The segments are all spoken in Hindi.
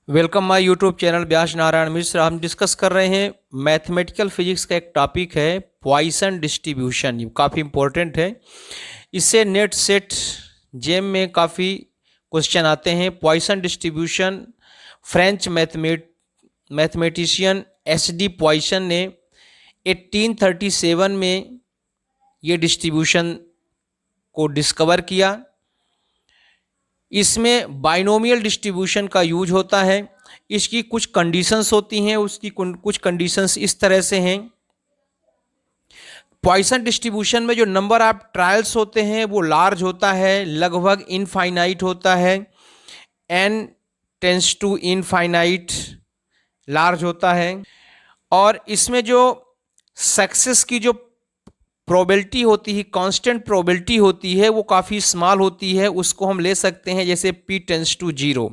वेलकम माय यूट्यूब चैनल व्यास नारायण मिश्र। हम डिस्कस कर रहे हैं मैथमेटिकल फिजिक्स का एक टॉपिक है पॉइसन डिस्ट्रीब्यूशन। ये काफ़ी इंपॉर्टेंट है। इससे नेट सेट जेम में काफ़ी क्वेश्चन आते हैं। Poisson distribution French mathematician SD. Poisson ने 1837 में ये डिस्ट्रीब्यूशन को डिस्कवर किया। इसमें बाइनोमियल डिस्ट्रीब्यूशन का यूज होता है। इसकी कुछ कंडीशंस होती हैं। उसकी कुछ कंडीशंस इस तरह से हैं। पॉइसन डिस्ट्रीब्यूशन में जो नंबर ऑफ ट्रायल्स होते हैं वो लार्ज होता है, लगभग इनफाइनाइट होता है। n tends to infinite large होता है। और इसमें जो सक्सेस की जो प्रोबेबिलिटी होती है, कांस्टेंट प्रोबेबिलिटी होती है, वो काफ़ी स्मॉल होती है। उसको हम ले सकते हैं जैसे p टेंस टू 0।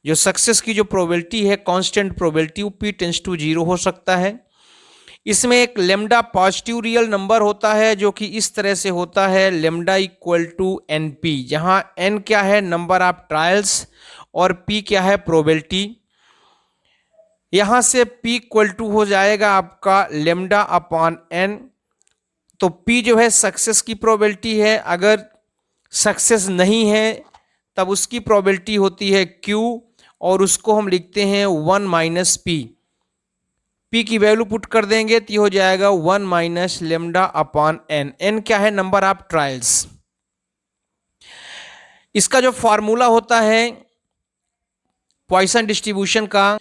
जो सक्सेस की जो प्रोबेबिलिटी है, कांस्टेंट प्रोबेबिलिटी, वो p टेंस टू 0 हो सकता है। इसमें एक लेमडा पॉजिटिव रियल नंबर होता है जो कि इस तरह से होता है लेमडा इक्वल टू NP, जहाँ n क्या है नंबर ऑफ ट्रायल्स और p क्या है प्रोबेबिलिटी। यहाँ से p इक्वल टू हो जाएगा आपका लेमडा अपॉन n। तो P जो है सक्सेस की प्रोबेबिलिटी है। अगर सक्सेस नहीं है तब उसकी प्रोबेबिलिटी होती है Q, और उसको हम लिखते हैं 1 माइनस P। P की वैल्यू पुट कर देंगे तो ये हो जाएगा 1 minus lambda upon n। n क्या है नंबर ऑफ ट्रायल्स। इसका जो फॉर्मूला होता है पॉइसन डिस्ट्रीब्यूशन का,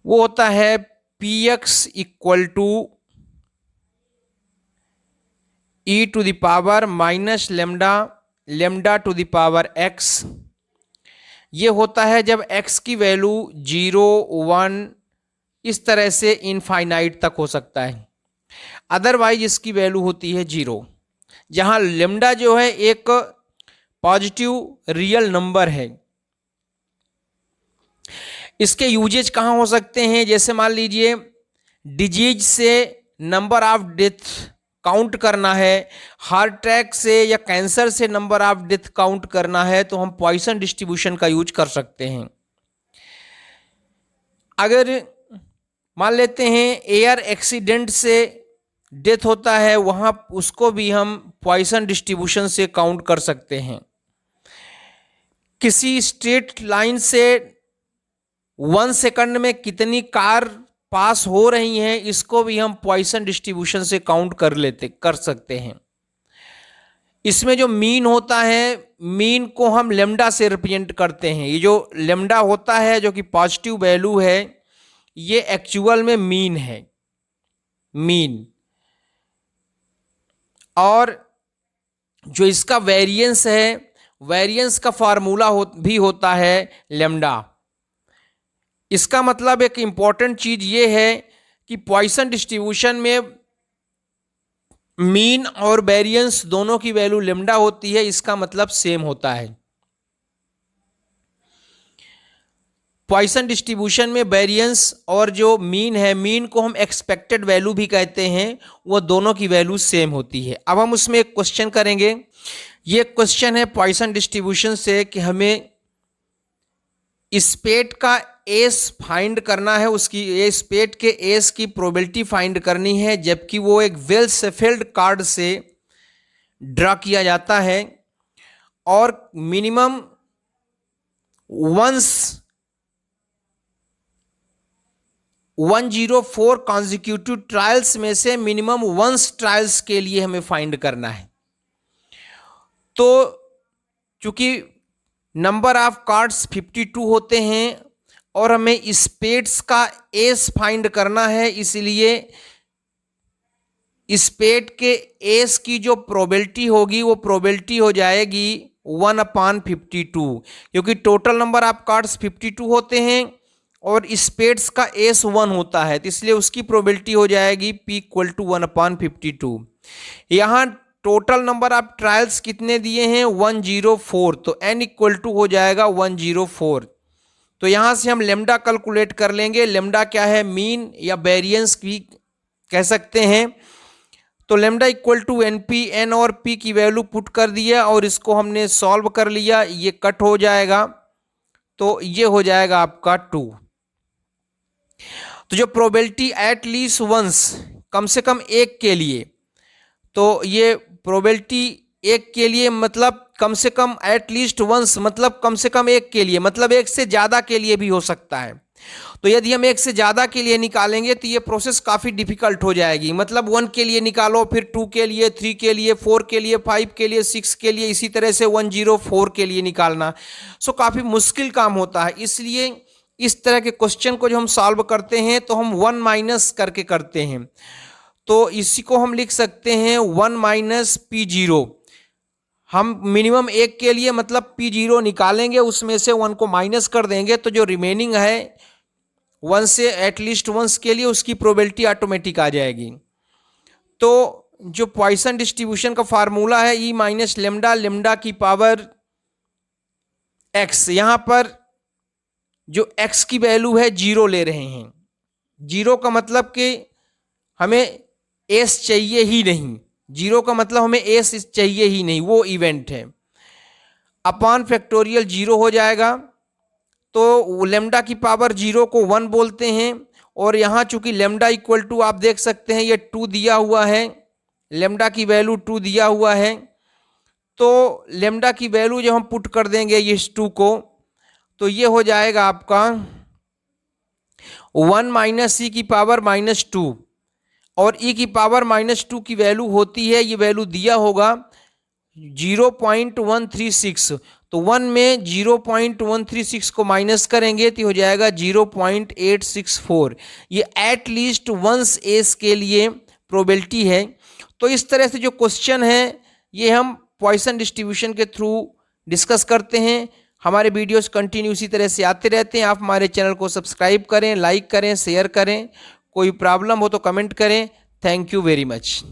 वो होता है Px equal to e to the power minus lambda to the power x। ये होता है जब x की वैल्यू 0, 1 इस तरह से इनफाइनाइट तक हो सकता है। अदरवाइज इसकी वैल्यू होती है 0, जहां लेमडा जो है एक पॉजिटिव रियल नंबर है। इसके यूजेज कहाँ हो सकते हैं, जैसे मान लीजिए डिजीज से नंबर ऑफ डेथ काउंट करना है, हार्ट अटैक से या कैंसर से नंबर ऑफ डेथ काउंट करना है, तो हम पॉइसन डिस्ट्रीब्यूशन का यूज कर सकते हैं। अगर मान लेते हैं एयर एक्सीडेंट से डेथ होता है, वहां उसको भी हम पॉइसन डिस्ट्रीब्यूशन से काउंट कर सकते हैं। किसी स्ट्रेट लाइन से 1 सेकंड में कितनी कार पास हो रही हैं, इसको भी हम पॉइसन डिस्ट्रीब्यूशन से काउंट कर सकते हैं। इसमें जो मीन होता है, मीन को हम लेमडा से रिप्रेजेंट करते हैं। ये जो लेमडा होता है जो कि पॉजिटिव वैल्यू है, ये एक्चुअल में मीन है, मीन। और जो इसका वेरिएंस है, वेरिएंस का फार्मूला भी होता है लेमडा। इसका मतलब एक इंपॉर्टेंट चीज ये है कि पॉइसन डिस्ट्रीब्यूशन में मीन और वेरिएंस दोनों की वैल्यू लेमडा होती है। इसका मतलब सेम होता है। पॉइसन डिस्ट्रीब्यूशन में वेरिएंस और जो मीन है, मीन को हम एक्सपेक्टेड वैल्यू भी कहते हैं, वो दोनों की वैल्यू सेम होती है। अब हम उसमें एक क्वेश्चन करेंगे। ये क्वेश्चन है पॉइसन डिस्ट्रीब्यूशन से कि हमें स्पेट का एस फाइंड करना है, उसकी स्पेट के एस की प्रोबेबिलिटी फाइंड करनी है, जबकि वो एक वेल शेफिल्ड कार्ड से ड्रा किया जाता है और मिनिमम वंस 104 कॉन्जिक्यूटिव ट्रायल्स में से मिनिमम वंस ट्रायल्स के लिए हमें फाइंड करना है। तो चूंकि नंबर ऑफ कार्ड्स 52 होते हैं और हमें स्पेड्स का एस फाइंड करना है, इसलिए स्पेड के एस की जो प्रोबेबिलिटी होगी वो प्रोबेबिलिटी हो जाएगी 1/52, क्योंकि टोटल नंबर ऑफ कार्ड्स 52 होते हैं और स्पेड्स का एस 1 होता है, तो इसलिए उसकी प्रोबेबिलिटी हो जाएगी p इक्वल टू 1/52। यहाँ टोटल नंबर ऑफ ट्रायल्स कितने दिए हैं 104, तो n इक्वल टू हो जाएगा 104। तो यहां से हम लेमडा कैलकुलेट कर लेंगे। लेमडा क्या है, मीन या वेरिएंस भी कह सकते हैं। तो lambda equal to NP, n और p की वैल्यू पुट कर दिया और इसको हमने सॉल्व कर लिया। ये कट हो जाएगा तो ये हो जाएगा आपका 2। तो जो प्रोबेबिलिटी एट लीस्ट वंस, कम से कम एक के लिए, तो ये प्रोबेबिलिटी एक के लिए मतलब कम से कम एट लीस्ट वंस मतलब कम से कम एक के लिए, मतलब एक से ज़्यादा के लिए भी हो सकता है। तो यदि हम एक से ज़्यादा के लिए निकालेंगे तो ये प्रोसेस काफ़ी डिफिकल्ट हो जाएगी। मतलब 1 के लिए निकालो, फिर 2 के लिए, 3 के लिए, 4 के लिए, 5 के लिए, 6 के लिए, इसी तरह से 104 के लिए निकालना सो काफ़ी मुश्किल काम होता है। इसलिए इस तरह के क्वेश्चन को जो हम सॉल्व करते हैं तो हम 1 माइनस करके करते हैं। तो इसी को हम लिख सकते हैं 1 माइनस P0। हम मिनिमम एक के लिए मतलब P0 निकालेंगे, उसमें से 1 को माइनस कर देंगे, तो जो रिमेनिंग है 1 से एटलीस्ट वंस के लिए उसकी प्रोबेबिलिटी ऑटोमेटिक आ जाएगी। तो जो पॉइसन डिस्ट्रीब्यूशन का फार्मूला है E माइनस लेमडा, लेमडा की पावर x, यहाँ पर जो x की वैल्यू है 0 ले रहे हैं। 0 का मतलब कि हमें s चाहिए ही नहीं, 0 का मतलब हमें s चाहिए ही नहीं, वो इवेंट है। अपॉन फैक्टोरियल 0 हो जाएगा, तो लेमडा की पावर 0 को 1 बोलते हैं। और यहाँ चूंकि लेमडा इक्वल टू आप देख सकते हैं ये 2 दिया हुआ है, लेमडा की वैल्यू 2 दिया हुआ है। तो लेमडा की वैल्यू जब हम पुट कर देंगे इस 2 को, तो ये हो जाएगा आपका 1 माइनस ई की पावर -2, और ई की पावर -2 की वैल्यू होती है, ये वैल्यू दिया होगा 0.136। तो 1 में 0.136 को माइनस करेंगे तो हो जाएगा 0.864। ये एट लीस्ट वंस एस के लिए प्रोबेबिलिटी है। तो इस तरह से जो क्वेश्चन है ये हम पॉइसन डिस्ट्रीब्यूशन के थ्रू डिस्कस करते हैं। हमारे वीडियोस कंटिन्यू इसी तरह से आते रहते हैं। आप हमारे चैनल को सब्सक्राइब करें, लाइक करें, शेयर करें। कोई प्रॉब्लम हो तो कमेंट करें। Thank you very much.